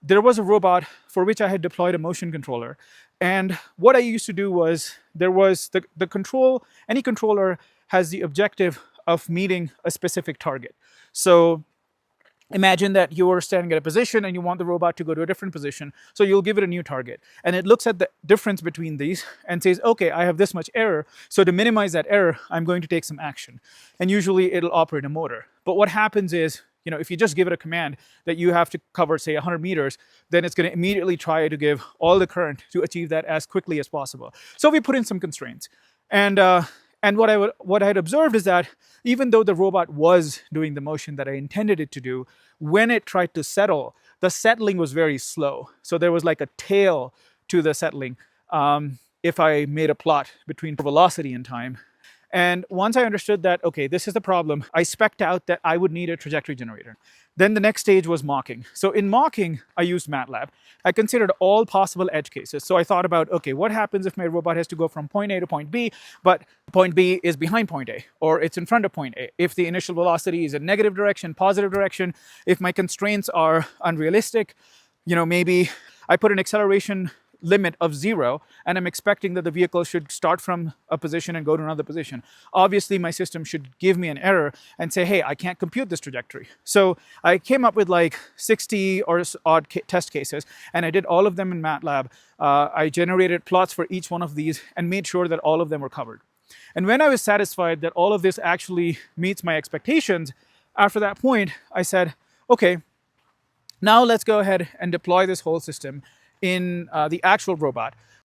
there was a robot for which I had deployed a motion controller. And what I used to do was there was the control, any controller has the objective of meeting a specific target. So imagine that you are standing at a position and you want the robot to go to a different position. So you'll give it a new target. And it looks at the difference between these and says, okay, I have this much error. So to minimize that error, I'm going to take some action. And usually it'll operate a motor. But what happens is, if you just give it a command that you have to cover, say, 100 meters, then it's going to immediately try to give all the current to achieve that as quickly as possible. So we put in some constraints. And what I had observed is that even though the robot was doing the motion that I intended it to do, when it tried to settle, the settling was very slow. So there was like a tail to the settling if I made a plot between velocity and time. And once I understood that, okay, this is the problem, I spec'd out that I would need a trajectory generator. Then the next stage was mocking. So in mocking, I used MATLAB. I considered all possible edge cases. So I thought about, okay, what happens if my robot has to go from point A to point B, but point B is behind point A, or it's in front of point A? If the initial velocity is a negative direction, positive direction, if my constraints are unrealistic, maybe I put an acceleration limit of 0 and I'm expecting that the vehicle should start from a position and go to another position. Obviously my system should give me an error and say, hey, I can't compute this trajectory. So I came up with like 60 or odd test cases and I did all of them in MATLAB. I generated plots for each one of these and made sure that all of them were covered. And when I was satisfied that all of this actually meets my expectations, after that point I said, okay, now let's go ahead and deploy this whole system in the actual robot.